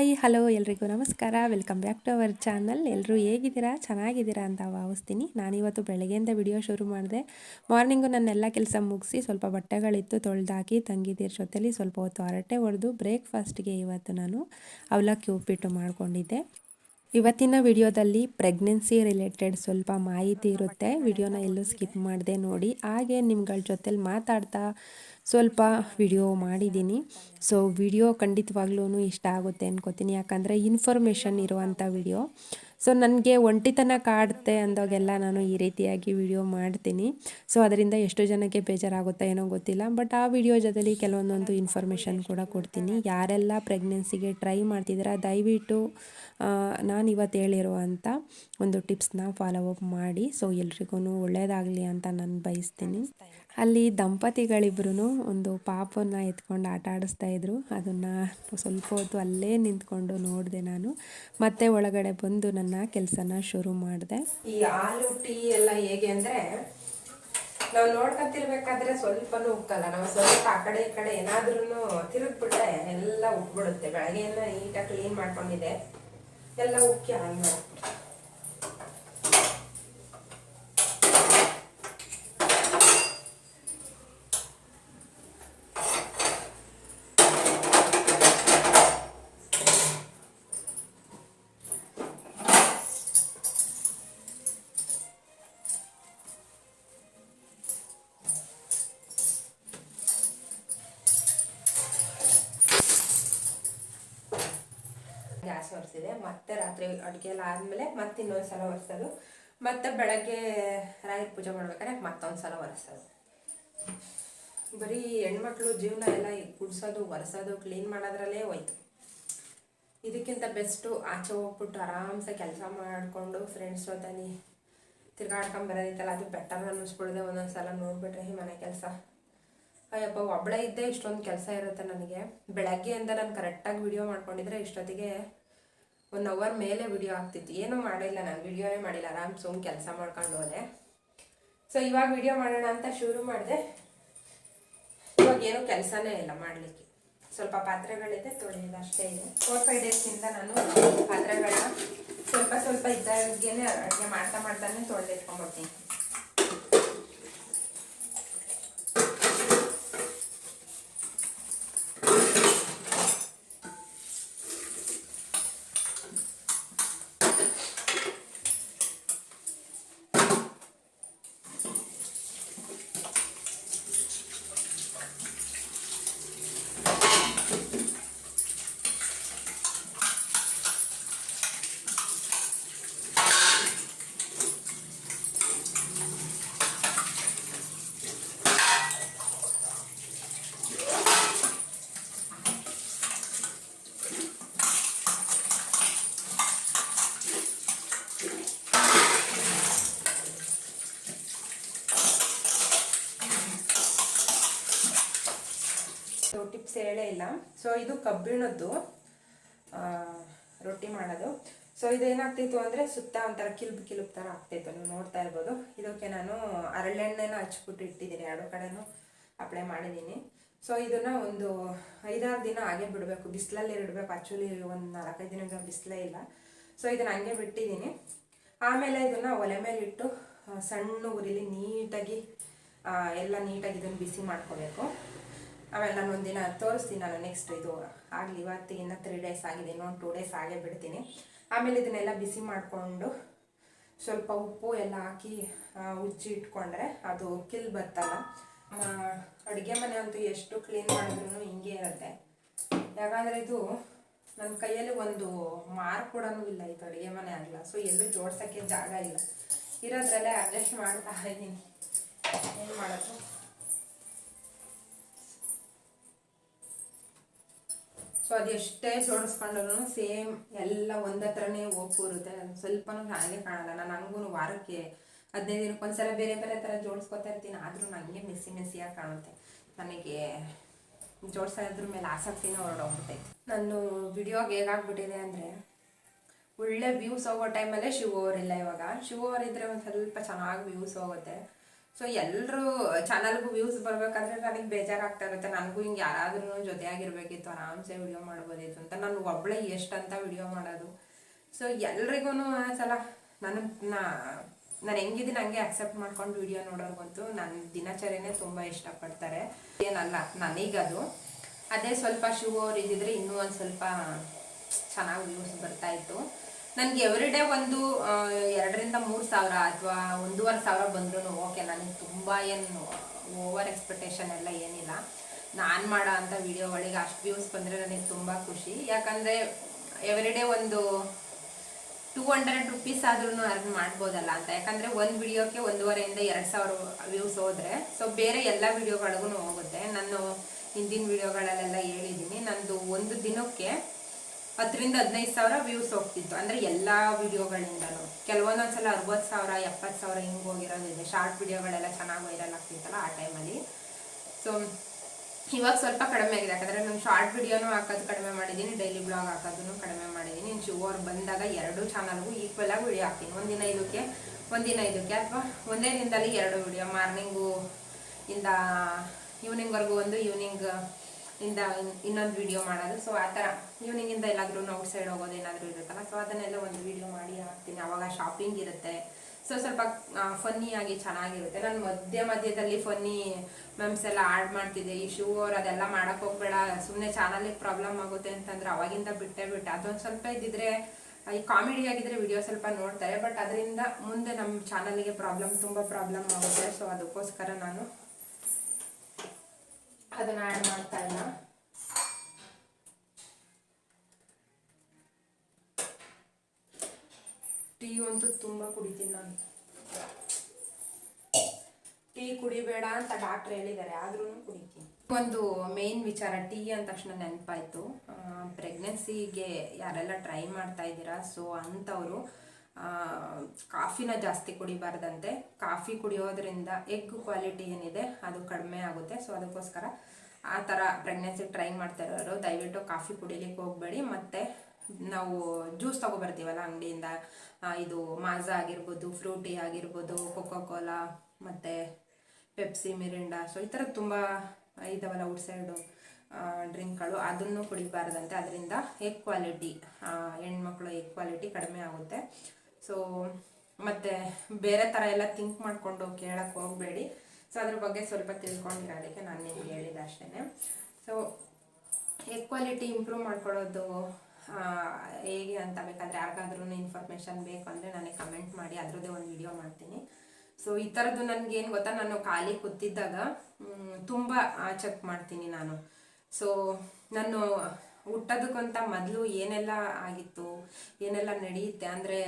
Hi hello ಎಲ್ರಿಗೂ ನಮಸ್ಕಾರ. Welcome back to our channel. ಎಲ್ಲರೂ ಹೇಗಿದ್ದೀರಾ? ಚೆನ್ನಾಗಿದ್ದೀರಾ ಅಂತ ಭಾವಿಸ್ತೀನಿ. ನಾನಿವತ್ತು ಬೆಳಗ್ಗೆಯಿಂದ ವಿಡಿಯೋ ಶುರು ಮಾಡಿದೆ. ಮಾರ್ನಿಂಗು ನನ್ನೆಲ್ಲ ಕೆಲಸ ಮುಗಿಸಿ ಸ್ವಲ್ಪ ಬಟ್ಟೆಗಳಿತ್ತು ತೊಳೆದಾಕಿ ತಂಗಿದಿರ ಜೊತೆಲಿ ಸ್ವಲ್ಪ ಹೊತ್ತು ಹರಟೆ ಹೊಡೆದು ಬ್ರೇಕ್ಫಾಸ್ಟ್ಗೆ ಇವತ್ತು ನಾನು ಅವಲಕ್ಕಿ ಉಪ್ಪಿಟ್ಟು ಮಾಡ್ಕೊಂಡಿದ್ದೆ. ಇವತ್ತಿನ ವಿಡಿಯೋದಲ್ಲಿ ಪ್ರೆಗ್ನೆನ್ಸಿ ರಿಲೇಟೆಡ್ ಸ್ವಲ್ಪ ಮಾಹಿತಿ ಇರುತ್ತೆ. ವಿಡಿಯೋನ ಎಲ್ಲೂ ಸ್ಕಿಪ್ ಮಾಡದೆ ನೋಡಿ. ಹಾಗೆ ನಿಮ್ಗಳ ಜೊತೆಲಿ ಮಾತಾಡ್ತಾ ಸ್ವಲ್ಪ ವಿಡಿಯೋ ಮಾಡಿದ್ದೀನಿ. ಸೊ ವಿಡಿಯೋ ಖಂಡಿತವಾಗ್ಲೂ ಇಷ್ಟ ಆಗುತ್ತೆ ಅನ್ಕೋತೀನಿ, ಯಾಕಂದರೆ ಇನ್ಫಾರ್ಮೇಷನ್ ಇರುವಂಥ ವಿಡಿಯೋ. ಸೊ ನನಗೆ ಒಂಟಿತನ ಕಾಡುತ್ತೆ ಅಂದಾಗೆಲ್ಲ ನಾನು ಈ ರೀತಿಯಾಗಿ ವಿಡಿಯೋ ಮಾಡ್ತೀನಿ. ಸೊ ಅದರಿಂದ ಎಷ್ಟು ಜನಕ್ಕೆ ಬೇಜಾರಾಗುತ್ತಾ ಏನೋ ಗೊತ್ತಿಲ್ಲ, ಬಟ್ ಆ ವಿಡಿಯೋ ಜೊತೆಲಿ ಕೆಲವೊಂದೊಂದು ಇನ್ಫಾರ್ಮೇಷನ್ ಕೂಡ ಕೊಡ್ತೀನಿ. ಯಾರೆಲ್ಲ ಪ್ರೆಗ್ನೆನ್ಸಿಗೆ ಟ್ರೈ ಮಾಡ್ತಿದ್ದೀರಾ ದಯವಿಟ್ಟು ನಾನು ಇವತ್ತು ಹೇಳಿರುವಂಥ ಒಂದು ಟಿಪ್ಸ್ನ ಫಾಲೋ ಅಪ್ ಮಾಡಿ. ಸೊ ಎಲ್ರಿಗೂ ಒಳ್ಳೆಯದಾಗಲಿ ಅಂತ ನಾನು ಬಯಸ್ತೀನಿ. ಅಲ್ಲಿ ದಂಪತಿಗಳಿಬ್ರು ಒಂದು ಪಾಪನ ಎತ್ಕೊಂಡು ಆಟ ಆಡಿಸ್ತಾ ಇದ್ರು. ಅದನ್ನು ಸ್ವಲ್ಪ ಹೊತ್ತು ಅಲ್ಲೇ ನಿಂತ್ಕೊಂಡು ನೋಡಿದೆ ನಾನು. ಮತ್ತೆ ಒಳಗಡೆ ಬಂದು ನನ್ನ ಕೆಲಸನ ಶುರು ಮಾಡಿದೆ. ಈ ಹಾಲು ಟೀ ಎಲ್ಲ ಹೇಗೆ ಅಂದರೆ, ನಾವು ನೋಡ್ಕೊತಿರ್ಬೇಕಾದ್ರೆ ಸ್ವಲ್ಪನೂ ಉಕ್ಕಲ್ಲ. ನಾವು ಸ್ವಲ್ಪ ಆ ಕಡೆ ಈ ಕಡೆ ಏನಾದ್ರೂ ತಿರುಗ್ಬಿಟ್ರೆ ಎಲ್ಲ ಉಕ್ಬಿಡುತ್ತೆ. ಬೆಳಗ್ಗೆಯಿಂದ ನೀಟಾಗಿ ಕ್ಲೀನ್ ಮಾಡ್ಕೊಂಡಿದ್ದೆ, ಎಲ್ಲ ಉಕ್ಕಿ ಹಾಳು ಮಾಡ್ಬಿಡ್ತು. ಗ್ಯಾಸ್ ಒರೆಸಿದೆ, ಮತ್ತೆ ರಾತ್ರಿ ಅಡುಗೆ ಎಲ್ಲ ಆದಮೇಲೆ ಮತ್ತೆ ಇನ್ನೊಂದು ಸಲ ಒರೆಸೋದು, ಮತ್ತೆ ಬೆಳಗ್ಗೆ ರಾಯರ ಪೂಜೆ ಮಾಡ್ಬೇಕಾದ್ರೆ ಮತ್ತೊಂದು ಸಲ ಒರೆಸೋದು. ಬರೀ ಹೆಣ್ಮಕ್ಳು ಜೀವನ ಎಲ್ಲ ಗುಡಿಸೋದು ಒರೆಸೋದು ಕ್ಲೀನ್ ಮಾಡೋದ್ರಲ್ಲೇ ಹೋಯ್ತು. ಇದಕ್ಕಿಂತ ಬೆಸ್ಟು ಆಚೆ ಹೋಗ್ಬಿಟ್ಟು ಆರಾಮ್ಸೆ ಕೆಲಸ ಮಾಡಿಕೊಂಡು ಫ್ರೆಂಡ್ಸ್ ಜೊತೆಲಿ ತಿರ್ಗಾಡ್ಕೊಂಬರೋದಿತ್ತಲ್ಲ, ಅದು ಬೆಟರ್ ಅನ್ನಿಸ್ಬಿಡ್ದೆ. ಒಂದೊಂದು ಸಲ ನೋಡ್ಬಿಟ್ರೆ ಈ ಮನೆ ಕೆಲಸ ಅಯ್ಯಪ್ಪ ಒಬ್ಬಳೇ ಇದ್ದೆ ಇಷ್ಟೊಂದು ಕೆಲಸ ಇರುತ್ತೆ ನನಗೆ. ಬೆಳಗ್ಗೆಯಿಂದ ನಾನು ಕರೆಕ್ಟಾಗಿ ವಿಡಿಯೋ ಮಾಡ್ಕೊಂಡಿದ್ರೆ ಇಷ್ಟೊತ್ತಿಗೆ 1 ಅವರ್ ಮೇಲೆ ವಿಡಿಯೋ ಆಗ್ತಿತ್ತು. ಏನೂ ಮಾಡಿಲ್ಲ, ನಾನು ವಿಡಿಯೋನೇ ಮಾಡಿಲ್ಲ, ಆರಾಮ್ ಸುಮ್ಮನೆ ಕೆಲಸ ಮಾಡ್ಕೊಂಡು ಹೋದೆ. ಸೊ ಇವಾಗ ವಿಡಿಯೋ ಮಾಡೋಣ ಅಂತ ಶುರು ಮಾಡಿದೆ. ಇವಾಗ ಏನೂ ಕೆಲಸನೇ ಇಲ್ಲ ಮಾಡಲಿಕ್ಕೆ. ಸ್ವಲ್ಪ ಪಾತ್ರೆಗಳಿದೆ, ತೊಳೆಯೋದು ಅಷ್ಟೇ ಇದೆ. 4-5 ಡೇಸಿಂದ ನಾನು ಪಾತ್ರೆಗಳನ್ನ ಸ್ವಲ್ಪ ಸ್ವಲ್ಪ ಇದ್ದಾಗೇನೆ ಅಡುಗೆ ಮಾಡ್ತಾನೆ ತೊಳೆದಿಟ್ಕೊಂಡ್ಬಿಡ್ತೀನಿ. ಟಿಪ್ಸ್ ಹೇಳೇ ಇಲ್ಲ. ಸೊ ಇದು ಕಬ್ಬಿಣದ್ದು ರೊಟ್ಟಿ ಮಾಡೋದು. ಸೊ ಇದೇನಾಗ್ತಿತ್ತು ಅಂದರೆ ಸುತ್ತ ಒಂಥರ ಕಿಲ್ಬ್ ಥರ ಆಗ್ತಿತ್ತು, ನೀವು ನೋಡ್ತಾ ಇರ್ಬೋದು. ಇದಕ್ಕೆ ನಾನು ಹರಳೆಣ್ಣೆನ ಹಚ್ಬಿಟ್ಟು ಇಟ್ಟಿದ್ದೀನಿ, 2 ಕಡೆನೂ ಅಪ್ಲೈ ಮಾಡಿದ್ದೀನಿ. ಸೊ ಇದನ್ನು ಒಂದು 5-6 ದಿನ ಹಾಗೆ ಬಿಡಬೇಕು, ಬಿಸಿಲಲ್ಲಿ ಇಡಬೇಕು. ಆ್ಯಕ್ಚುಲಿ ಒಂದು 4-5 ದಿನ ಬಿಸಿಲೇ ಇಲ್ಲ. ಸೊ ಇದನ್ನು ಹಂಗೆ ಬಿಟ್ಟಿದ್ದೀನಿ. ಆಮೇಲೆ ಇದನ್ನು ಒಲೆ ಮೇಲೆ ಇಟ್ಟು ಸಣ್ಣ ಉರಿಲಿ ನೀಟಾಗಿ ಎಲ್ಲ ನೀಟಾಗಿ ಇದನ್ನು ಬಿಸಿ ಮಾಡ್ಕೋಬೇಕು. ಆಮೇಲೆ ನಾನು ಒಂದಿನ ತೋರಿಸ್ತೀನಿ ನಾನು ನೆಕ್ಸ್ಟ್. ಇದು ಆಗಲಿ, ಇವತ್ತಿಗಿನ್ನ 3 ಡೇಸ್ ಆಗಿದೆ, ಇನ್ನೊಂದು 2 ಡೇಸ್ ಹಾಗೆ ಬಿಡ್ತೀನಿ. ಆಮೇಲೆ ಇದನ್ನೆಲ್ಲ ಬಿಸಿ ಮಾಡಿಕೊಂಡು ಸ್ವಲ್ಪ ಉಪ್ಪು ಎಲ್ಲ ಹಾಕಿ ಉಜ್ಜಿ ಇಟ್ಕೊಂಡ್ರೆ ಅದು ಕಿಲ್ ಬರ್ತಲ್ಲ. ಅಡುಗೆ ಮನೆ ಅಂತೂ ಎಷ್ಟು ಕ್ಲೀನ್ ಮಾಡಿದ್ರು ಹಿಂಗೆ ಇರುತ್ತೆ. ಯಾಕಂದರೆ ಇದು ನನ್ನ ಕೈಯಲ್ಲಿ ಒಂದು ಮಾರ್ಕ್ ಕೂಡ ಇಲ್ಲ, ಇದು ಅಡುಗೆ ಮನೆ ಆಗಲ್ಲ. ಸೊ ಎಲ್ಲೂ ಜೋಡ್ಸೋಕ್ಕೆ ಜಾಗ ಇಲ್ಲ, ಇರೋದ್ರಲ್ಲೇ ಅಡ್ಜಸ್ಟ್ ಮಾಡ್ತಾ ಇದ್ದೀನಿ. ಏನು ಮಾಡೋದು? ಸೊ ಅದು ಎಷ್ಟೇ ಜೋಡಿಸ್ಕೊಂಡ್ರು ಸೇಮ್ ಎಲ್ಲ ಒಂದೇ ಥರನೇ ಹೋಗಿ ಕೂರುತ್ತೆ. ಅದು ಸ್ವಲ್ಪನೂ ಹಾಗೆ ಕಾಣಲ್ಲ. ನಾನು ಹಂಗೂ ವಾರಕ್ಕೆ 15 ದಿನಕ್ಕೊಂದ್ಸಲ ಬೇರೆ ಬೇರೆ ಥರ ಜೋಡಿಸ್ಕೊತಾ ಇರ್ತೀನಿ, ಆದರೂ ನನಗೆ ಮೆಸ್ಸಿಯಾಗಿ ಕಾಣುತ್ತೆ. ನನಗೆ ಜೋಡಿಸೋದ್ರ ಮೇಲೆ ಆಸಕ್ತಿನ ಹೊರಡೋಗ್ಬಿಟ್ಟೈತೆ. ನಾನು ವಿಡಿಯೋಗೆ ಹೇಗಾಗ್ಬಿಟ್ಟಿದೆ ಅಂದರೆ, ಒಳ್ಳೆ ವ್ಯೂಸ್ ಹೋಗೋ ಟೈಮಲ್ಲೇ ಶಿವ ಅವರಿಲ್ಲ. ಇವಾಗ ಶಿವ ಅವರಿದ್ದರೆ ಒಂದು ಸ್ವಲ್ಪ ಚೆನ್ನಾಗಿ ವ್ಯೂಸ್ ಹೋಗುತ್ತೆ. ಸೊ ಎಲ್ಲರೂ ಚಾನಲ್ಗೂ ವ್ಯೂಸ್ ಬರ್ಬೇಕಂದ್ರೆ ನನಗೆ ಬೇಜಾರಾಗ್ತಾ ಇರುತ್ತೆ. ನನಗೂ ಹಿಂಗೆ ಯಾರಾದ್ರೂ ಜೊತೆಯಾಗಿರ್ಬೇಕಿತ್ತು, ಆರಾಮ್ಸೆ ವಿಡಿಯೋ ಮಾಡ್ಬೋದಿತ್ತು ಅಂತ. ನಾನು ಒಬ್ಬಳೇ ಎಷ್ಟಂತ ವಿಡಿಯೋ ಮಾಡೋದು. ಸೊ ಎಲ್ರಿಗೂ ಸಲ ನಾನು ಹೆಂಗಿದ್ದೀನಿ ಹಂಗೆ ಅಕ್ಸೆಪ್ಟ್ ಮಾಡ್ಕೊಂಡು ವಿಡಿಯೋ ನೋಡೋರ್ಗಂತೂ ನನ್ನ ದಿನಚರಿನೇ ತುಂಬ ಇಷ್ಟಪಡ್ತಾರೆ. ಏನಲ್ಲ ನನಗದು, ಅದೇ ಸ್ವಲ್ಪ ಶಿವ ಅವ್ರು ಇದ್ದಿದ್ರೆ ಇನ್ನೂ ಒಂದು ಸ್ವಲ್ಪ ಚೆನ್ನಾಗಿ ವ್ಯೂಸ್ ಬರ್ತಾಯಿತ್ತು. ನನಗೆ ಎವ್ರಿಡೇ ಒಂದು 2,000-3,000 ಅಥವಾ 1,500 ಬಂದ್ರೂ ಓಕೆ. ನನಗೆ ತುಂಬ ಏನು ಓವರ್ ಎಕ್ಸ್ಪೆಕ್ಟೇಷನ್ ಎಲ್ಲ ಏನಿಲ್ಲ. ನಾನು ಮಾಡೋ ಅಂಥ ವಿಡಿಯೋಗಳಿಗೆ ಅಷ್ಟು ವ್ಯೂಸ್ ಬಂದರೆ ನನಗೆ ತುಂಬ ಖುಷಿ. ಯಾಕಂದರೆ ಎವ್ರಿಡೇ ಒಂದು 200 ರುಪೀಸ್ ಆದ್ರೂ ಅರ್ನ್ ಮಾಡ್ಬೋದಲ್ಲ ಅಂತ. ಯಾಕಂದರೆ ಒಂದು ವಿಡಿಯೋಕ್ಕೆ 1,500-2,000 ವ್ಯೂಸ್ ಹೋದರೆ ಸೊ ಬೇರೆ ಎಲ್ಲ ವಿಡಿಯೋಗಳಿಗೂ ಹೋಗುತ್ತೆ. ನಾನು ಹಿಂದಿನ ವಿಡಿಯೋಗಳಲ್ಲೆಲ್ಲ ಹೇಳಿದ್ದೀನಿ, ನಂದು ಒಂದು ದಿನಕ್ಕೆ 10,000-15,000 ವ್ಯೂಸ್ ಹೋಗ್ತಿತ್ತು. ಅಂದರೆ ಎಲ್ಲ ವಿಡಿಯೋಗಳಿಂದಲೂ. ಕೆಲವೊಂದೊಂದ್ಸಲ 60,000 70,000 ಹಿಂಗೆ ಹೋಗಿರೋದಿದೆ. ಶಾರ್ಟ್ ವಿಡಿಯೋಗಳೆಲ್ಲ ಚೆನ್ನಾಗಿ ವೈರಲ್ ಆಗ್ತಿತ್ತಲ್ಲ ಆ ಟೈಮಲ್ಲಿ. ಸೊ ಇವಾಗ ಸ್ವಲ್ಪ ಕಡಿಮೆ ಆಗಿದೆ, ಯಾಕಂದರೆ ನಾನು ಶಾರ್ಟ್ ವಿಡಿಯೋನೂ ಹಾಕೋದು ಕಡಿಮೆ ಮಾಡಿದ್ದೀನಿ, ಡೈಲಿ ಬ್ಲಾಗ್ ಹಾಕೋದನ್ನು ಕಡಿಮೆ ಮಾಡಿದ್ದೀನಿ. ಇನ್ನು ಶಿವ ಅವ್ರು ಬಂದಾಗ 2 ಚಾನಲ್ಗೂ ಈಕ್ವಲ್ ಆಗಿ ವಿಡಿಯೋ ಹಾಕ್ತೀನಿ. ಒಂದಿನ ಇದಕ್ಕೆ ಅಥವಾ ಒಂದೇ ದಿನದಲ್ಲಿ 2 ವಿಡಿಯೋ, ಮಾರ್ನಿಂಗು ಇಂದ ಈವ್ನಿಂಗ್ವರೆಗೂ ಒಂದು, ಈವ್ನಿಂಗ್ ಇಂದ ಇನ್ನೊಂದು ವಿಡಿಯೋ ಮಾಡೋದು. ಸೊ ಆ ಥರ ಈವ್ನಿಂಗಿಂದ ಎಲ್ಲಾದ್ರೂ ಔಟ್ಸೈಡ್ ಹೋಗೋದು ಏನಾದರೂ ಇರುತ್ತಲ್ಲ, ಸೊ ಅದನ್ನೆಲ್ಲ ಒಂದು ವಿಡಿಯೋ ಮಾಡಿ ಹಾಕ್ತೀನಿ. ಆವಾಗ ಶಾಪಿಂಗ್ ಇರುತ್ತೆ, ಸೊ ಸ್ವಲ್ಪ ಫನ್ನಿಯಾಗಿ ಚೆನ್ನಾಗಿರುತ್ತೆ. ನಾನು ಮಧ್ಯದಲ್ಲಿ ಫನ್ನಿ ಮೆಮ್ಸ್ ಎಲ್ಲ ಆ್ಯಡ್ ಮಾಡ್ತಿದ್ದೆ. ಈ ಶಿವ ಅವ್ರು ಅದೆಲ್ಲ ಮಾಡೋಕ್ಕೆ ಹೋಗ್ಬೇಡ, ಸುಮ್ಮನೆ ಚಾನಲಿಗೆ ಪ್ರಾಬ್ಲಮ್ ಆಗುತ್ತೆ ಅಂತಂದ್ರೆ ಅವಾಗಿಂದ ಬಿಟ್ಟೆ. ಅದೊಂದು ಸ್ವಲ್ಪ ಇದ್ದಿದ್ರೆ, ಈ ಕಾಮಿಡಿ ಆಗಿದ್ರೆ ವಿಡಿಯೋ ಸ್ವಲ್ಪ ನೋಡ್ತಾರೆ. ಬಟ್ ಅದರಿಂದ ಮುಂದೆ ನಮ್ಮ ಚಾನಲಿಗೆ ತುಂಬ ಪ್ರಾಬ್ಲಮ್ ಆಗುತ್ತೆ. ಸೊ ಅದಕ್ಕೋಸ್ಕರ ನಾನು ಅದನ್ನು ಆ್ಯಡ್ ಮಾಡ್ತಾ ಇಲ್ಲ. ಟೀ ಅಂತೂ ತುಂಬ ಕುಡಿತೀನಿ ನಾನು. ಟೀ ಕುಡಿಬೇಡ ಅಂತ ಡಾಕ್ಟ್ರ್ ಹೇಳಿದ್ದಾರೆ, ಆದ್ರೂ ಕುಡಿತೀನಿ. ಒಂದು ಮೇನ್ ವಿಚಾರ, ಟೀ ಅಂದ ತಕ್ಷಣ ನೆನಪಾಯಿತು. ಪ್ರೆಗ್ನೆನ್ಸಿಗೆ ಯಾರೆಲ್ಲ ಟ್ರೈ ಮಾಡ್ತಾ ಇದ್ದೀರಾ, ಸೊ ಅಂಥವರು ಕಾಫಿನ ಜಾಸ್ತಿ ಕುಡಿಬಾರ್ದಂತೆ. ಕಾಫಿ ಕುಡಿಯೋದ್ರಿಂದ ಎಗ್ ಕ್ವಾಲಿಟಿ ಏನಿದೆ ಅದು ಕಡಿಮೆ ಆಗುತ್ತೆ. ಸೊ ಅದಕ್ಕೋಸ್ಕರ ಆ ಥರ ಪ್ರೆಗ್ನೆನ್ಸಿ ಟ್ರೈ ಮಾಡ್ತಾ ಇರೋರು ದಯವಿಟ್ಟು ಕಾಫಿ ಕುಡಿಲಿಕ್ಕೆ ಹೋಗಬೇಡಿ. ಮತ್ತು ನಾವು ಜ್ಯೂಸ್ ತೊಗೊಬರ್ತೀವಲ್ಲ ಅಂಗಡಿಯಿಂದ, ಇದು ಮಾಜಾ ಆಗಿರ್ಬೋದು, ಫ್ರೂಟಿ ಆಗಿರ್ಬೋದು, ಕೋಕೋ-ಕೋಲಾ ಮತ್ತು ಪೆಪ್ಸಿ, ಮಿರಿಂಡಾ, ಸೊ ಈ ಥರ ತುಂಬ ಇದಾವಲ್ಲ ಔಟ್ಸೈಡು ಡ್ರಿಂಕ್ಗಳು, ಅದನ್ನು ಕುಡಿಬಾರ್ದಂತೆ. ಅದರಿಂದ ಎಗ್ ಕ್ವಾಲಿಟಿ, ಹೆಣ್ಮಕ್ಳು ಎಗ್ ಕ್ವಾಲಿಟಿ ಕಡಿಮೆ ಆಗುತ್ತೆ. ಸೊ ಮತ್ತು ಬೇರೆ ಥರ ಎಲ್ಲ ಥಿಂಕ್ ಮಾಡಿಕೊಂಡು ಕೇಳಕ್ಕೆ ಹೋಗಬೇಡಿ. ಸೊ ಅದ್ರ ಬಗ್ಗೆ ಸ್ವಲ್ಪ ತಿಳ್ಕೊಂಡಿರೋದಕ್ಕೆ ನಾನು ನಿಮ್ಗೆ ಹೇಳಿದೆ ಅಷ್ಟೇ. ಸೊ ಎಗ್ ಕ್ವಾಲಿಟಿ ಇಂಪ್ರೂವ್ ಮಾಡ್ಕೊಳ್ಳೋದು ಹೇಗೆ ಅಂತ ಬೇಕಾದರೆ ಯಾರಿಗಾದ್ರೂ ಇನ್ಫಾರ್ಮೇಷನ್ ಬೇಕು ಅಂದರೆ ನನಗೆ ಕಮೆಂಟ್ ಮಾಡಿ, ಅದರದ್ದೇ ಒಂದು ವಿಡಿಯೋ ಮಾಡ್ತೀನಿ. ಸೊ ಈ ಥರದ್ದು ನನಗೇನು ಗೊತ್ತಾ, ನಾನು ಖಾಲಿ ಕೂತಿದ್ದಾಗ ತುಂಬ ಚೆಕ್ ಮಾಡ್ತೀನಿ ನಾನು. ಸೊ ನಾನು ಹುಟ್ಟೋದಕ್ಕಂತ ಮೊದಲು ಏನೆಲ್ಲ ಆಗಿತ್ತು, ಏನೆಲ್ಲ ನಡೆಯುತ್ತೆ ಅಂದರೆ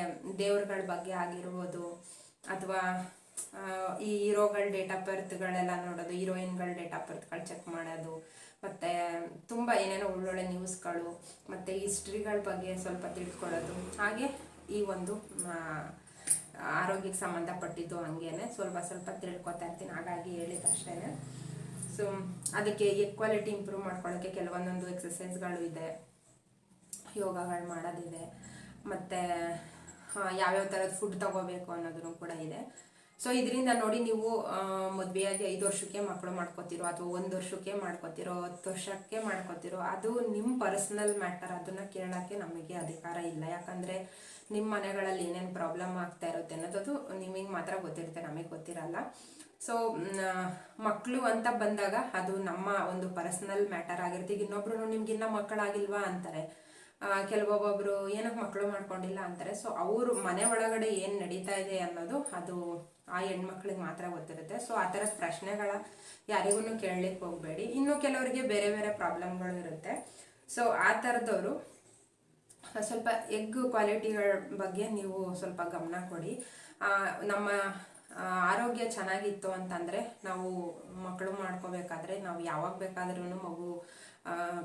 ದೇವ್ರಗಳ ಬಗ್ಗೆ ಆಗಿರ್ಬೋದು, ಅಥವಾ ಈ ಹೀರೋಗಳ ಡೇಟ್ ಆಫ್ ಬರ್ತ್ಗಳೆಲ್ಲ ನೋಡೋದು, ಹೀರೋಯಿನ್ಗಳ ಡೇಟ್ ಆಫ್ ಬರ್ತ್ಗಳು ಚೆಕ್ ಮಾಡೋದು, ಮತ್ತು ತುಂಬ ಏನೇನೋ ಒಳ್ಳೊಳ್ಳೆ ನ್ಯೂಸ್ಗಳು ಮತ್ತು ಹಿಸ್ಟ್ರಿಗಳ ಬಗ್ಗೆ ಸ್ವಲ್ಪ ತಿಳ್ಕೊಳ್ಳೋದು. ಹಾಗೆ ಈ ಒಂದು ಆರೋಗ್ಯಕ್ಕೆ ಸಂಬಂಧಪಟ್ಟಿದ್ದು ಹಂಗೇನೆ ಸ್ವಲ್ಪ ತಿಳ್ಕೊತಾ ಇರ್ತೀನಿ, ಹಾಗಾಗಿ ಹೇಳಿದ್ದು ಅಷ್ಟೇ. ಸೊ ಅದಕ್ಕೆ ಎಗ್ ಕ್ವಾಲಿಟಿ ಇಂಪ್ರೂವ್ ಮಾಡ್ಕೊಳ್ಳೋಕ್ಕೆ ಕೆಲವೊಂದೊಂದು ಎಕ್ಸಸೈಸ್ಗಳು ಇದೆ, ಯೋಗಗಳು ಮಾಡೋದಿದೆ, ಮತ್ತು ಯಾವ್ಯಾವ ಥರದ ಫುಡ್ ತೊಗೋಬೇಕು ಅನ್ನೋದನ್ನು ಕೂಡ ಇದೆ. ಸೊ ಇದರಿಂದ ನೋಡಿ, ನೀವು ಮದುವೆಯಾಗಿ 5 ವರ್ಷಕ್ಕೆ ಮಕ್ಕಳು ಮಾಡ್ಕೋತಿರೋ, ಅಥವಾ 1 ವರ್ಷಕ್ಕೆ ಮಾಡ್ಕೋತಿರೋ, 10 ವರ್ಷಕ್ಕೆ ಮಾಡ್ಕೋತಿರೋ, ಅದು ನಿಮ್ಮ ಪರ್ಸ್ನಲ್ ಮ್ಯಾಟರ್. ಅದನ್ನು ಕೇಳೋಕ್ಕೆ ನಮಗೆ ಅಧಿಕಾರ ಇಲ್ಲ. ಯಾಕಂದರೆ ನಿಮ್ಮ ಮನೆಗಳಲ್ಲಿ ಏನೇನು ಪ್ರಾಬ್ಲಮ್ ಆಗ್ತಾ ಇರುತ್ತೆ ಅನ್ನೋದು ನಿಮಗೆ ಮಾತ್ರ ಗೊತ್ತಿರುತ್ತೆ, ನಮಗೆ ಗೊತ್ತಿರಲ್ಲ. ಸೊ ಮಕ್ಕಳು ಅಂತ ಬಂದಾಗ ಅದು ನಮ್ಮ ಒಂದು ಪರ್ಸ್ನಲ್ ಮ್ಯಾಟರ್ ಆಗಿರುತ್ತೆ. ಈಗ ಇನ್ನೊಬ್ರು ನಿಮ್ಗಿನ್ನ ಮಕ್ಕಳಾಗಿಲ್ವಾ ಅಂತಾರೆ, ಕೆಲವೊಬ್ಬೊಬ್ರು ಏನಕ್ಕೆ ಮಕ್ಕಳು ಮಾಡ್ಕೊಂಡಿಲ್ಲ ಅಂತಾರೆ. ಸೊ ಅವರು ಮನೆ ಒಳಗಡೆ ಏನು ನಡೀತಾ ಇದೆ ಅನ್ನೋದು ಅದು ಆ ಹೆಣ್ಮಕ್ಳಿಗೆ ಮಾತ್ರ ಗೊತ್ತಿರುತ್ತೆ. ಸೊ ಆ ಥರದ ಪ್ರಶ್ನೆಗಳ ಯಾರಿಗೂ ಕೇಳಲಿಕ್ಕೆ ಹೋಗಬೇಡಿ. ಇನ್ನು ಕೆಲವರಿಗೆ ಬೇರೆ ಬೇರೆ ಪ್ರಾಬ್ಲಮ್ಗಳು ಇರುತ್ತೆ. ಸೊ ಆ ಥರದವರು ಸ್ವಲ್ಪ ಎಗ್ ಕ್ವಾಲಿಟಿಗಳ ಬಗ್ಗೆ ನೀವು ಸ್ವಲ್ಪ ಗಮನ ಕೊಡಿ. ನಮ್ಮ ಆರೋಗ್ಯ ಚೆನ್ನಾಗಿತ್ತು ಅಂತಂದರೆ ನಾವು ಮಕ್ಕಳು ಮಾಡ್ಕೋಬೇಕಾದ್ರೆ ನಾವು ಯಾವಾಗ ಬೇಕಾದ್ರೂ ಮಗು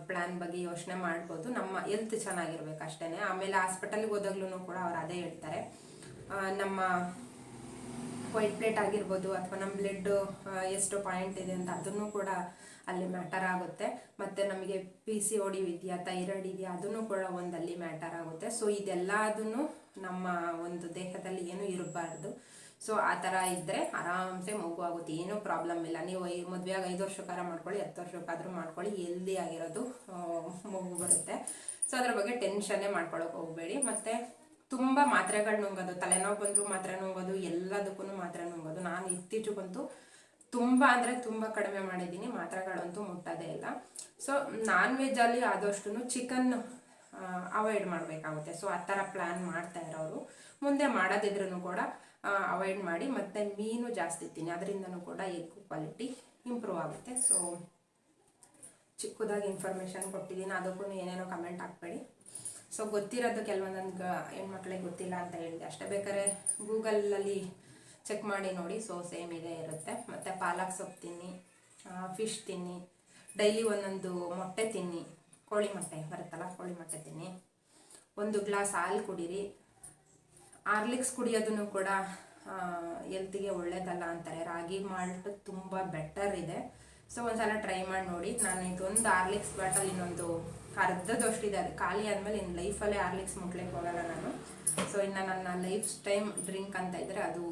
ಪ್ಲ್ಯಾನ್ ಬಗ್ಗೆ ಯೋಚನೆ ಮಾಡ್ಬೋದು. ನಮ್ಮ ಹೆಲ್ತ್ ಚೆನ್ನಾಗಿರ್ಬೇಕು ಅಷ್ಟೇ. ಆಮೇಲೆ ಹಾಸ್ಪಿಟಲ್ಗೆ ಹೋದಾಗ್ಲೂ ಕೂಡ ಅವ್ರು ಅದೇ ಹೇಳ್ತಾರೆ, ನಮ್ಮ ವೈಟ್ ಪ್ಲೇಟ್ ಆಗಿರ್ಬೋದು, ಅಥವಾ ನಮ್ಮ ಬ್ಲಡ್ ಎಷ್ಟು ಪಾಯಿಂಟ್ ಇದೆ ಅಂತ ಅದನ್ನು ಕೂಡ ಅಲ್ಲಿ ಮ್ಯಾಟರ್ ಆಗುತ್ತೆ. ಮತ್ತು ನಮಗೆ PCOD ಇದೆಯಾ, ಥೈರಾಯ್ಡ್ ಇದೆಯಾ, ಅದನ್ನು ಕೂಡ ಒಂದಲ್ಲಿ ಮ್ಯಾಟರ್ ಆಗುತ್ತೆ. ಸೊ ಇದೆಲ್ಲದನ್ನು ನಮ್ಮ ಒಂದು ದೇಹದಲ್ಲಿ ಏನೂ ಇರಬಾರ್ದು. ಸೊ ಆ ಥರ ಇದ್ದರೆ ಆರಾಮ್ಸೆ ಮಗು ಆಗುತ್ತೆ, ಏನೂ ಪ್ರಾಬ್ಲಮ್ ಇಲ್ಲ. ನೀವು ಮದುವೆಯಾಗಿ 5 ವರ್ಷಕ್ಕಾರ ಮಾಡ್ಕೊಳ್ಳಿ, 10 ವರ್ಷಕ್ಕಾದರೂ ಮಾಡ್ಕೊಳ್ಳಿ, ಹೆಲ್ದಿ ಆಗಿರೋದು ಮಗು ಬರುತ್ತೆ. ಸೊ ಅದ್ರ ಬಗ್ಗೆ ಟೆನ್ಷನ್ನೇ ಮಾಡ್ಕೊಳಕ್ಕೆ ಹೋಗಬೇಡಿ. ಮತ್ತು ತುಂಬ ಮಾತ್ರೆಗಳು ನುಂಗೋದು, ತಲೆನೋವು ಬಂದರೂ ಮಾತ್ರೆ ನುಂಗೋದು, ಎಲ್ಲದಕ್ಕೂ ಮಾತ್ರೆ ನುಂಗೋದು. ನಾನು ಇತ್ತೀಚೆಗಂತೂ ತುಂಬ ಅಂದರೆ ತುಂಬ ಕಡಿಮೆ ಮಾಡಿದ್ದೀನಿ, ಮಾತ್ರೆಗಳಂತೂ ಮುಟ್ಟೋದೇ ಇಲ್ಲ. ಸೊ ನಾನ್ ವೆಜ್ಜಲ್ಲಿ ಆದಷ್ಟು ಚಿಕನ್ ಅವಾಯ್ಡ್ ಮಾಡಬೇಕಾಗುತ್ತೆ. ಸೊ ಆ ಥರ ಪ್ಲ್ಯಾನ್ ಮಾಡ್ತಾ ಇರೋರು ಮುಂದೆ ಮಾಡೋದಿದ್ರೂ ಕೂಡ ಅವಾಯ್ಡ್ ಮಾಡಿ. ಮತ್ತು ಮೀನು ಜಾಸ್ತಿ ತಿನ್ನಿ, ಅದರಿಂದನೂ ಕೂಡ ಎಗ್ ಕ್ವಾಲಿಟಿ ಇಂಪ್ರೂವ್ ಆಗುತ್ತೆ. ಸೊ ಚಿಕ್ಕದಾಗಿ ಇನ್ಫಾರ್ಮೇಷನ್ ಕೊಟ್ಟಿದ್ದೀನಿ, ಅದಕ್ಕೂ ಏನೇನೋ ಕಮೆಂಟ್ ಹಾಕ್ಬೇಡಿ. ಸೊ ಗೊತ್ತಿರೋದು ಕೆಲವೊಂದೊಂದು ಹೆಣ್ಮಕ್ಳಿಗೆ ಗೊತ್ತಿಲ್ಲ ಅಂತ ಹೇಳಿದೆ ಅಷ್ಟೇ. ಬೇಕಾದ್ರೆ ಗೂಗಲಲ್ಲಿ ಚೆಕ್ ಮಾಡಿ ನೋಡಿ, ಸೊ ಸೇಮ್ ಇದೇ ಇರುತ್ತೆ. ಮತ್ತು ಪಾಲಕ್ ಸೊಪ್ಪು ತಿನ್ನಿ, ಫಿಶ್ ತಿನ್ನಿ, ಡೈಲಿ ಒಂದೊಂದು ಮೊಟ್ಟೆ ತಿನ್ನಿ, ಕೋಳಿ ಮೊಟ್ಟೆ ಬರುತ್ತಲ್ಲ ಕೋಳಿ ಮೊಟ್ಟೆ ತಿನ್ನಿ, 1 ಗ್ಲಾಸ್ ಹಾಲು ಕುಡೀರಿ. ಹಾರ್ಲಿಕ್ಸ್ ಕುಡಿಯೋದನ್ನು ಕೂಡ ಹೆಲ್ತಿಗೆ ಒಳ್ಳೇದಲ್ಲ ಅಂತಾರೆ. ರಾಗಿ ಮಾಲ್ಟ್ ತುಂಬ ಬೆಟರ್ ಇದೆ. ಸೊ ಒಂದ್ಸಲ ಟ್ರೈ ಮಾಡಿ ನೋಡಿ. ನಾನು ಇದೊಂದು ಹಾರ್ಲಿಕ್ಸ್ ಬಾಟಲ್ ಇನ್ನೊಂದು ಅರ್ಧದಷ್ಟಿದೆ, ಅದು ಖಾಲಿ ಆದಮೇಲೆ ಇನ್ನು ಲೈಫಲ್ಲೇ ಹಾರ್ಲಿಕ್ಸ್ ಮುಟ್ಲಿಕ್ಕೆ ಹೋಗಲ್ಲ ನಾನು. ಸೊ ಇನ್ನು ನನ್ನ ಲೈಫ್ ಟೈಮ್ ಡ್ರಿಂಕ್ ಅಂತ ಇದ್ದರೆ ಅದು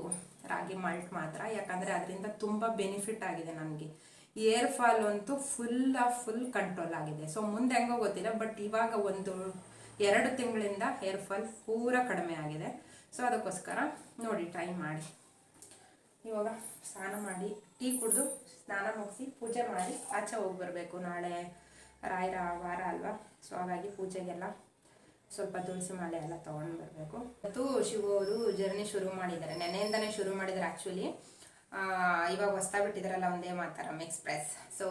ರಾಗಿ ಮಾಲ್ಟ್ ಮಾತ್ರ. ಯಾಕಂದರೆ ಅದರಿಂದ ತುಂಬ ಬೆನಿಫಿಟ್ ಆಗಿದೆ ನನಗೆ. ಏರ್ ಫಾಲ್ ಅಂತೂ ಫುಲ್ ಕಂಟ್ರೋಲ್ ಆಗಿದೆ. ಸೊ ಮುಂದೆ ಹೆಂಗೋ ಗೊತ್ತಿಲ್ಲ, ಬಟ್ ಇವಾಗ 1-2 ತಿಂಗಳಿಂದ ಹೇರ್ ಫಾಲ್ ಪೂರ ಕಡಿಮೆ ಆಗಿದೆ. ಸೊ ಅದಕ್ಕೋಸ್ಕರ ನೋಡಿ ಟ್ರೈ ಮಾಡಿ. ಇವಾಗ ಸ್ನಾನ ಮಾಡಿ ಟೀ ಕುಡಿದು ಸ್ನಾನ ಮುಗಿಸಿ ಪೂಜೆ ಮಾಡಿ ಆಚೆ ಹೋಗಿ ಬರಬೇಕು. ನಾಳೆ ರಾಯರ ವಾರ ಅಲ್ವಾ, ಸೊ ಹಾಗಾಗಿ ಪೂಜೆಗೆಲ್ಲ ಸ್ವಲ್ಪ ತುಳಸಿ ಮಾಲೆ ಎಲ್ಲ ತೊಗೊಂಡು ಬರಬೇಕು. ಮತ್ತು ಶಿವು ಅವರು ಜರ್ನಿ ಶುರು ಮಾಡಿದ್ದಾರೆ, ನೆನೆಯಿಂದನೇ ಶುರು ಮಾಡಿದ್ದಾರೆ ಆ್ಯಕ್ಚುಲಿ. ಇವಾಗ ಹೊಸ್ತಾ ಬಿಟ್ಟಿದ್ದಾರಲ್ಲ ಒಂದೇ ಮಾತರಂ ಎಕ್ಸ್ಪ್ರೆಸ್, ಸೊ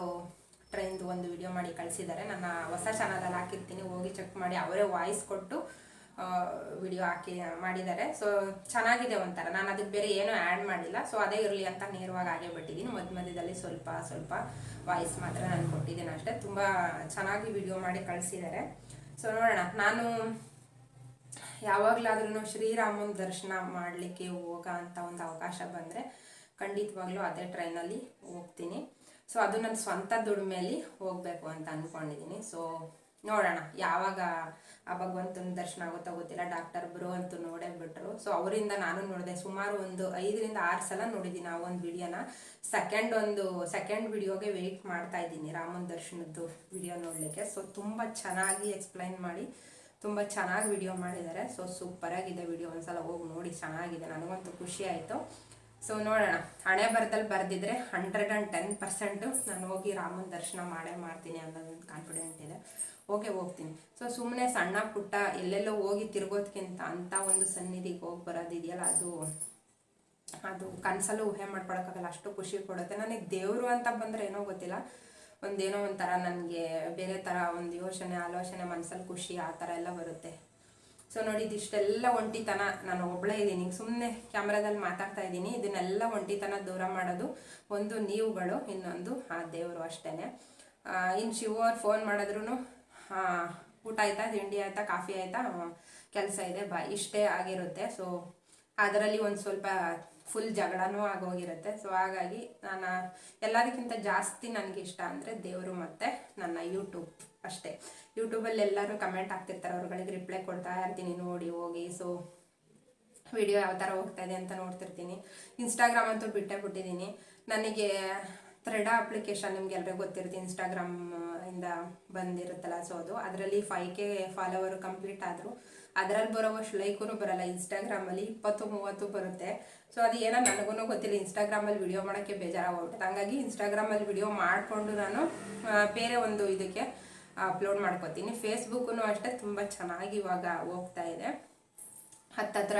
ಟ್ರೈನ್ದು ಒಂದು ವಿಡಿಯೋ ಮಾಡಿ ಕಳಿಸಿದ್ದಾರೆ. ನನ್ನ ಹೊಸ ಚಾನಲಲ್ಲಿ ಹಾಕಿರ್ತೀನಿ, ಹೋಗಿ ಚೆಕ್ ಮಾಡಿ. ಅವರೇ ವಾಯ್ಸ್ ಕೊಟ್ಟು ವಿಡಿಯೋ ಹಾಕಿ ಮಾಡಿದ್ದಾರೆ. ಸೊ ಚೆನ್ನಾಗಿದೆ ಒಂಥರ. ನಾನು ಅದಕ್ಕೆ ಬೇರೆ ಏನೂ ಆ್ಯಡ್ ಮಾಡಿಲ್ಲ, ಸೊ ಅದೇ ಇರಲಿ ಅಂತ ನೇರವಾಗಿ ಆಗೇ ಬಿಟ್ಟಿದ್ದೀನಿ. ಮಧ್ಯದಲ್ಲಿ ಸ್ವಲ್ಪ ವಾಯ್ಸ್ ಮಾತ್ರ ನಾನು ಕೊಟ್ಟಿದ್ದೀನಿ ಅಷ್ಟೇ. ತುಂಬ ಚೆನ್ನಾಗಿ ವಿಡಿಯೋ ಮಾಡಿ ಕಳಿಸಿದ್ದಾರೆ. ಸೊ ನೋಡೋಣ, ನಾನು ಯಾವಾಗಲಾದ್ರೂ ಶ್ರೀರಾಮನ ದರ್ಶನ ಮಾಡಲಿಕ್ಕೆ ಹೋಗೋ ಅಂತ ಒಂದು ಅವಕಾಶ ಬಂದರೆ ಖಂಡಿತವಾಗ್ಲೂ ಅದೇ ಟ್ರೈನಲ್ಲಿ ಹೋಗ್ತೀನಿ. ಸೊ ಅದು ನನ್ನ ಸ್ವಂತ ದುಡಿಮೆಯಲ್ಲಿ ಹೋಗಬೇಕು ಅಂತ ಅಂದ್ಕೊಂಡಿದ್ದೀನಿ. ಸೊ ನೋಡೋಣ ಯಾವಾಗ ಆ ಭಗವಂತನ ದರ್ಶನ ಆಗುತ್ತೋ ಗೊತ್ತಿಲ್ಲ. ಡಾಕ್ಟರ್ ಬ್ರೋ ಅಂತೂ ನೋಡೇ ಬಿಟ್ರು. ಸೊ ಅವರಿಂದ ನಾನು ನೋಡಿದೆ, ಸುಮಾರು ಒಂದು 5-6 ಸಲ ನೋಡಿದ್ದೀನಿ ಆ ಒಂದು ವಿಡಿಯೋನ. ಸೆಕೆಂಡ್ ವಿಡಿಯೋಗೆ ವೆಯ್ಟ್ ಮಾಡ್ತಾ ಇದ್ದೀನಿ ರಾಮನ ದರ್ಶನದ್ದು ವಿಡಿಯೋ ನೋಡಲಿಕ್ಕೆ. ಸೊ ತುಂಬ ಚೆನ್ನಾಗಿ ಎಕ್ಸ್ಪ್ಲೈನ್ ಮಾಡಿ ತುಂಬ ಚೆನ್ನಾಗಿ ವಿಡಿಯೋ ಮಾಡಿದ್ದಾರೆ. ಸೊ ಸೂಪರಾಗಿದೆ ವಿಡಿಯೋ, ಒಂದ್ಸಲ ಹೋಗಿ ನೋಡಿ, ಚೆನ್ನಾಗಿದೆ. ನನಗಂತೂ ಖುಷಿ ಆಯಿತು. ಸೊ ನೋಡೋಣ, ಹಣೆ ಬರದಲ್ಲಿ ಬರೆದಿದ್ರೆ 110% ನಾನು ಹೋಗಿ ರಾಮನ ದರ್ಶನ ಮಾಡೇ ಮಾಡ್ತೀನಿ ಅನ್ನೋದೊಂದು ಕಾನ್ಫಿಡೆಂಟ್ ಇದೆ. ಹೋಗ್ತೀನಿ. ಸೊ ಸುಮ್ಮನೆ ಸಣ್ಣ ಪುಟ್ಟ ಎಲ್ಲೆಲ್ಲೋ ಹೋಗಿ ತಿರ್ಗೋದ್ಕಿಂತ ಅಂತ ಒಂದು ಸನ್ನಿಧಿಗೆ ಹೋಗಿ ಬರೋದಿದೆಯಲ್ಲ, ಅದು ಕನಸಲ್ಲೂ ಊಹೆ ಮಾಡ್ಕೊಳಕ್ಕಾಗಲ್ಲ, ಅಷ್ಟು ಖುಷಿ ಕೊಡುತ್ತೆ. ನನಗೆ ದೇವರು ಅಂತ ಬಂದರೆ ಏನೋ ಗೊತ್ತಿಲ್ಲ, ಏನೋ ಒಂಥರ ನನಗೆ ಬೇರೆ ಥರ ಒಂದು ಆಲೋಚನೆ ಮನಸ್ಸಲ್ಲಿ ಖುಷಿ ಆ ಥರ ಎಲ್ಲ ಬರುತ್ತೆ. ಸೊ ನೋಡಿ, ಇದಿಷ್ಟೆಲ್ಲ ಒಂಟಿತನ, ನಾನು ಒಬ್ಬಳೇ ಇದ್ದೀನಿ, ಸುಮ್ಮನೆ ಕ್ಯಾಮ್ರಾದಲ್ಲಿ ಮಾತಾಡ್ತಾ ಇದ್ದೀನಿ. ಇದನ್ನೆಲ್ಲ ಒಂಟಿತನ ದೂರ ಮಾಡೋದು ಒಂದು ನೀವುಗಳು, ಇನ್ನೊಂದು ಆ ದೇವರು ಅಷ್ಟೇ. ಇನ್ನು ಶಿವ ಅವ್ರು ಫೋನ್ ಮಾಡಿದ್ರು ಊಟ ಆಯ್ತಾ, ತಿಂಡಿ ಆಯ್ತಾ, ಕಾಫಿ ಆಯ್ತಾ, ಕೆಲಸ ಇದೆ ಬಾ, ಇಷ್ಟೇ ಆಗಿರುತ್ತೆ. ಸೊ ಅದರಲ್ಲಿ ಒಂದು ಸ್ವಲ್ಪ ಫುಲ್ ಜಗಳನೂ ಆಗೋಗಿರುತ್ತೆ. ಸೊ ಹಾಗಾಗಿ ನಾನು ಎಲ್ಲದಕ್ಕಿಂತ ಜಾಸ್ತಿ ನನಗೆ ಇಷ್ಟ ಅಂದರೆ ದೇವರು ಮತ್ತು ನನ್ನ ಯೂಟ್ಯೂಬ್ ಅಷ್ಟೇ. ಯೂಟ್ಯೂಬಲ್ಲಿ ಎಲ್ಲರೂ ಕಮೆಂಟ್ ಹಾಕ್ತಿರ್ತಾರೆ, ಅವ್ರುಗಳಿಗೆ ರಿಪ್ಲೈ ಕೊಡ್ತಾ ಇರ್ತೀನಿ, ನೋಡಿ ಹೋಗಿ. ಸೊ ವಿಡಿಯೋ ಯಾವ ಥರ ಹೋಗ್ತಾ ಇದೆ ಅಂತ ನೋಡ್ತಿರ್ತೀನಿ. ಇನ್ಸ್ಟಾಗ್ರಾಮ್ ಅಂತೂ ಬಿಟ್ಟಿದ್ದೀನಿ. ನನಗೆ ಥ್ರೆಡ್ ಅಪ್ಲಿಕೇಶನ್ ನಿಮ್ಗೆಲ್ಲರಿಗೂ ಗೊತ್ತಿರುತ್ತೆ, ಇನ್ಸ್ಟಾಗ್ರಾಮ್ ಇಂದ ಬಂದಿರುತ್ತಲ್ಲ. ಸೊ ಅದರಲ್ಲಿ 5K ಫಾಲೋವರು ಕಂಪ್ಲೀಟ್ ಆದರು. ಅದರಲ್ಲಿ ಬರೋವಷ್ಟು ಲೈಕೂ ಬರಲ್ಲ. ಇನ್ಸ್ಟಾಗ್ರಾಮಲ್ಲಿ 20-30 ಬರುತ್ತೆ. ಸೊ ಅದು ಏನೋ ನನಗೂ ಗೊತ್ತಿಲ್ಲ, ಇನ್ಸ್ಟಾಗ್ರಾಮಲ್ಲಿ ವಿಡಿಯೋ ಮಾಡೋಕ್ಕೆ ಬೇಜಾರಾಗೋಗ್ಬಿಟ್ಟು. ಹಾಗಾಗಿ ಇನ್ಸ್ಟಾಗ್ರಾಮಲ್ಲಿ ವಿಡಿಯೋ ಮಾಡಿಕೊಂಡು ನಾನು ಬೇರೆ ಒಂದು ಇದಕ್ಕೆ ಅಪ್ಲೋಡ್ ಮಾಡ್ಕೋತೀನಿ. ಫೇಸ್ಬುಕ್ಕೂ ಅಷ್ಟೇ ತುಂಬ ಚೆನ್ನಾಗಿ ಇವಾಗ ಹೋಗ್ತಾ ಇದೆ. ಹತ್ತತ್ರ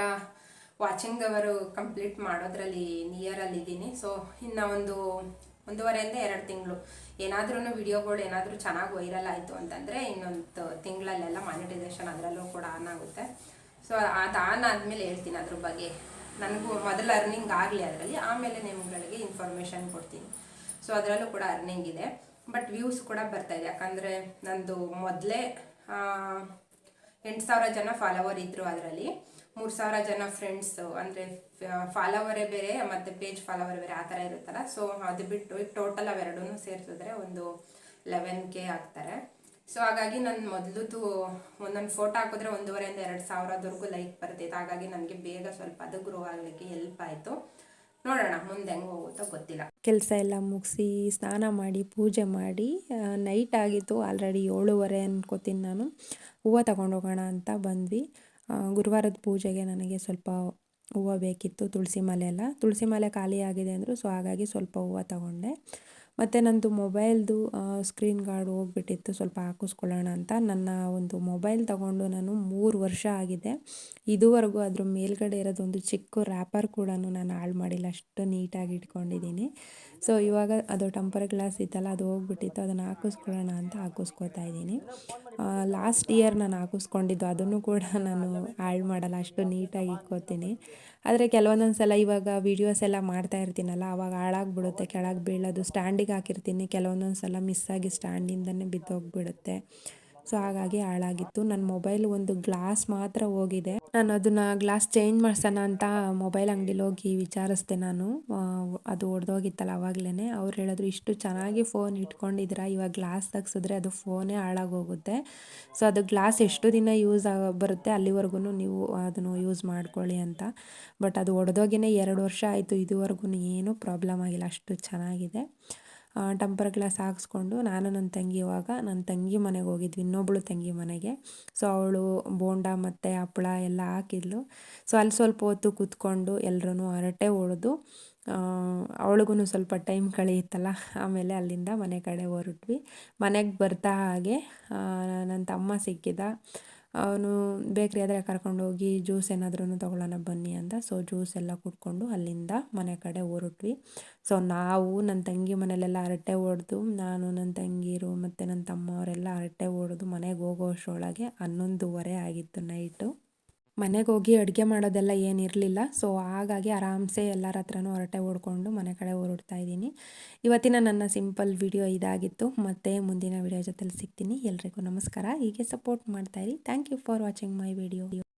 ವಾಚಿಂಗ್ ಅವರು ಕಂಪ್ಲೀಟ್ ಮಾಡೋದ್ರಲ್ಲಿ ನಿಯರಲ್ಲಿದ್ದೀನಿ. ಸೊ ಇನ್ನು 1.5-2 ತಿಂಗಳು ಏನಾದ್ರೂ ವಿಡಿಯೋಗಳು ಏನಾದರೂ ಚೆನ್ನಾಗಿ ವೈರಲ್ ಆಯಿತು ಅಂತಂದರೆ ಇನ್ನೊಂದು ತಿಂಗಳಲ್ಲೆಲ್ಲ ಮಾನಿಟೈಸೇಷನ್ ಅದರಲ್ಲೂ ಕೂಡ ಆನ್ ಆಗುತ್ತೆ. ಸೊ ಅದು ಆನ್ ಆದಮೇಲೆ ಹೇಳ್ತೀನಿ ಅದ್ರ ಬಗ್ಗೆ. ನನಗೂ ಮೊದಲು ಅರ್ನಿಂಗ್ ಆಗಲಿ ಅದರಲ್ಲಿ, ಆಮೇಲೆ ನಿಮ್ಗಳಿಗೆ ಇನ್ಫಾರ್ಮೇಷನ್ ಕೊಡ್ತೀನಿ. ಸೊ ಅದರಲ್ಲೂ ಕೂಡ ಅರ್ನಿಂಗ್ ಇದೆ, ಬಟ್ ವ್ಯೂಸ್ ಕೂಡ ಬರ್ತಾಯಿದೆ. ಯಾಕಂದರೆ ನಂದು ಮೊದಲೇ 8,000 ಜನ ಫಾಲೋವರ್ ಇದ್ದರು. ಅದರಲ್ಲಿ 3,000 ಜನ ಫ್ರೆಂಡ್ಸು, ಅಂದರೆ ಫಾಲೋವರೇ ಬೇರೆ ಮತ್ತು ಪೇಜ್ ಫಾಲೋವರ್ ಬೇರೆ ಆ ಥರ ಇರುತ್ತಲ್ಲ. ಸೊ ಅದು ಬಿಟ್ಟು ಈಗ ಟೋಟಲ್ ಅವೆರಡೂ ಸೇರಿಸಿದ್ರೆ ಒಂದು 11K ಆಗ್ತಾರೆ. ಸೊ ಹಾಗಾಗಿ ನಾನು ಮೊದಲದು ಒಂದೊಂದು ಫೋಟೋ ಹಾಕಿದ್ರೆ 1,500 2 ಸಾವಿರದವರೆಗೂ ಲೈಕ್ ಬರ್ತಿತ್ತು. ಹಾಗಾಗಿ ನನಗೆ ಬೇಗ ಸ್ವಲ್ಪ ಅದು ಗ್ರೋ ಆಗಲಿಕ್ಕೆ ಹೆಲ್ಪ್ ಆಯಿತು. ನೋಡೋಣ ಮುಂದೆ ಹೆಂಗೆ ಹೋಗುತ್ತೋ ಗೊತ್ತಿಲ್ಲ. ಕೆಲಸ ಎಲ್ಲ ಮುಗಿಸಿ ಸ್ನಾನ ಮಾಡಿ ಪೂಜೆ ಮಾಡಿ ನೈಟ್ ಆಗಿತ್ತು. ಆಲ್ರೆಡಿ 7:30 ಅನ್ಕೋತೀನಿ ನಾನು. ಹೂವು ತಗೊಂಡೋಗೋಣ ಅಂತ ಬಂದ್ವಿ. ಗುರುವಾರದ ಪೂಜೆಗೆ ನನಗೆ ಸ್ವಲ್ಪ ಹೂವು ಬೇಕಿತ್ತು. ತುಳಸಿ ಮಾಲೆ ಖಾಲಿ ಆಗಿದೆ ಅಂದರು. ಸೊ ಹಾಗಾಗಿ ಸ್ವಲ್ಪ ಹೂವು ತಗೊಂಡೆ. ಮತ್ತು ನನ್ನದು ಮೊಬೈಲ್ದು ಸ್ಕ್ರೀನ್ ಗಾರ್ಡ್ ಹೋಗ್ಬಿಟ್ಟಿತ್ತು, ಸ್ವಲ್ಪ ಹಾಕಿಸ್ಕೊಳ್ಳೋಣ ಅಂತ. ನನ್ನ ಒಂದು ಮೊಬೈಲ್ ತಗೊಂಡು ನಾನು 3 ವರ್ಷ ಆಗಿದೆ. ಇದುವರೆಗೂ ಅದ್ರ ಮೇಲ್ಗಡೆ ಇರೋದೊಂದು ಚಿಕ್ಕ ರ್ಯಾಪರ್ ಕೂಡ ನಾನು ಹಾಳು ಮಾಡಿಲ್ಲ, ಅಷ್ಟು ನೀಟಾಗಿ ಇಟ್ಕೊಂಡಿದ್ದೀನಿ. ಸೊ ಇವಾಗ ಅದು ಟೆಂಪರ್ ಗ್ಲಾಸ್ ಇತ್ತಲ್ಲ, ಅದು ಹೋಗ್ಬಿಟ್ಟಿತ್ತು. ಅದನ್ನು ಹಾಕಿಸ್ಕೊಳ್ಳೋಣ ಅಂತ ಹಾಕಿಸ್ಕೊತಾ ಇದ್ದೀನಿ. ಲಾಸ್ಟ್ ಇಯರ್ ನಾನು ಹಾಕಿಸ್ಕೊಂಡಿದ್ದು, ಅದನ್ನು ಕೂಡ ನಾನು ಹಾಳು ಮಾಡಲ್ಲ, ಅಷ್ಟು ನೀಟಾಗಿ ಇಟ್ಕೋತೀನಿ. ಆದರೆ ಕೆಲವೊಂದೊಂದು ಸಲ ಇವಾಗ ವೀಡಿಯೋಸ್ ಎಲ್ಲ ಮಾಡ್ತಾ ಇರ್ತೀನಲ್ಲ, ಆವಾಗ ಹಾಳಾಗ್ಬಿಡುತ್ತೆ, ಕೆಳಗೆ ಬೀಳೋದು. ಸ್ಟ್ಯಾಂಡಿಗೆ ಹಾಕಿರ್ತೀನಿ, ಕೆಲವೊಂದೊಂದು ಸಲ ಮಿಸ್ಸಾಗಿ ಸ್ಟ್ಯಾಂಡಿಂದನೇ ಬಿದ್ದೋಗ್ಬಿಡುತ್ತೆ. ಸೊ ಹಾಗಾಗಿ ಹಾಳಾಗಿತ್ತು. ನನ್ನ ಮೊಬೈಲ್ ಒಂದು ಗ್ಲಾಸ್ ಮಾತ್ರ ಹೋಗಿದೆ. ನಾನು ಅದನ್ನು ಗ್ಲಾಸ್ ಚೇಂಜ್ ಮಾಡ್ಸೋಣ ಅಂತ ಮೊಬೈಲ್ ಅಂಗಡಿಲಿ ಹೋಗಿ ವಿಚಾರಿಸ್ದೆ ನಾನು. ಅದು ಒಡೆದೋಗಿತ್ತಲ್ಲ ಆವಾಗಲೇ. ಅವ್ರು ಹೇಳಿದ್ರು, ಇಷ್ಟು ಚೆನ್ನಾಗಿ ಫೋನ್ ಇಟ್ಕೊಂಡಿದ್ದೀರಾ, ಇವಾಗ ಗ್ಲಾಸ್ ತೆಗ್ಸಿದ್ರೆ ಅದು ಫೋನೇ ಹಾಳಾಗೋಗುತ್ತೆ. ಸೊ ಅದು ಗ್ಲಾಸ್ ಎಷ್ಟು ದಿನ ಯೂಸ್ ಬರುತ್ತೆ ಅಲ್ಲಿವರೆಗೂ ನೀವು ಅದನ್ನು ಯೂಸ್ ಮಾಡ್ಕೊಳ್ಳಿ ಅಂತ. ಬಟ್ ಅದು ಒಡೆದೋಗಿನೇ 2 ವರ್ಷ ಆಯಿತು, ಇದುವರೆಗೂ ಏನೂ ಪ್ರಾಬ್ಲಮ್ ಆಗಿಲ್ಲ, ಅಷ್ಟು ಚೆನ್ನಾಗಿದೆ. ಟೆಂಪರ್ ಗ್ಲಾಸ್ ಹಾಕ್ಸ್ಕೊಂಡು ನಾನು ನನ್ನ ತಂಗಿ ಇವಾಗ ನನ್ನ ತಂಗಿ ಮನೆಗೆ ಹೋಗಿದ್ವಿ, ಇನ್ನೊಬ್ಬಳು ತಂಗಿ ಮನೆಗೆ. ಸೊ ಅವಳು ಬೋಂಡ ಮತ್ತು ಹಪ್ಪಳ ಎಲ್ಲ ಹಾಕಿದ್ಲು. ಸೊ ಅಲ್ಲಿ ಸ್ವಲ್ಪ ಹೊತ್ತು ಕೂತ್ಕೊಂಡು ಎಲ್ಲರೂ ಹರಟೆ ಹೊಡೆದು ಅವಳಿಗೂ ಸ್ವಲ್ಪ ಟೈಮ್ ಕಳೆಯುತ್ತಲ್ಲ. ಆಮೇಲೆ ಅಲ್ಲಿಂದ ಮನೆ ಕಡೆ ಹೊರಟ್ವಿ. ಮನೆಗೆ ಬರ್ತಾ ಹಾಗೆ ನನ್ನ ತಮ್ಮ ಸಿಕ್ಕಿದ. ಅವನು ಬೇಕ್ರಿ ಆದರೆ ಕರ್ಕೊಂಡೋಗಿ ಜ್ಯೂಸ್ ಏನಾದ್ರೂ ತೊಗೊಳ್ಳೋಣ ಬನ್ನಿ ಅಂತ. ಸೊ ಜ್ಯೂಸ್ ಎಲ್ಲ ಕುಡ್ಕೊಂಡು ಅಲ್ಲಿಂದ ಮನೆ ಕಡೆ ಹೊರಟ್ವಿ. ಸೊ ನಾವು ನನ್ನ ತಂಗಿ ಮನೆಯಲ್ಲೆಲ್ಲ ಹರಟೆ ಹೊಡೆದು, ನಾನು ನನ್ನ ತಂಗಿರು ಮತ್ತು ನನ್ನ ತಮ್ಮ ಅವರೆಲ್ಲ ಹರಟೆ ಹೊಡೆದು ಮನೆಗೆ ಹೋಗೋ ಅಷ್ಟರೊಳಗೆ 11:30 ಆಗಿತ್ತು ನೈಟು. ಮನೆಗೆ ಹೋಗಿ ಅಡುಗೆ ಮಾಡೋದೆಲ್ಲ ಏನಿರಲಿಲ್ಲ. ಸೊ ಹಾಗಾಗಿ ಆರಾಮ್ಸೆ ಎಲ್ಲರ ಹತ್ರನೂ ಹರಟೆ ಹೊಡ್ಕೊಂಡು ಮನೆ ಕಡೆ ಹೊರಡ್ತಾ ಇದ್ದೀನಿ. ಇವತ್ತಿನ ನನ್ನ ಸಿಂಪಲ್ ವಿಡಿಯೋ ಇದಾಗಿತ್ತು. ಮತ್ತೆ ಮುಂದಿನ ವಿಡಿಯೋ ಜೊತೆಲಿ ಸಿಗ್ತೀನಿ. ಎಲ್ರಿಗೂ ನಮಸ್ಕಾರ. ಹೀಗೆ ಸಪೋರ್ಟ್ ಮಾಡ್ತಾಯಿರಿ. Thank you for watching my video.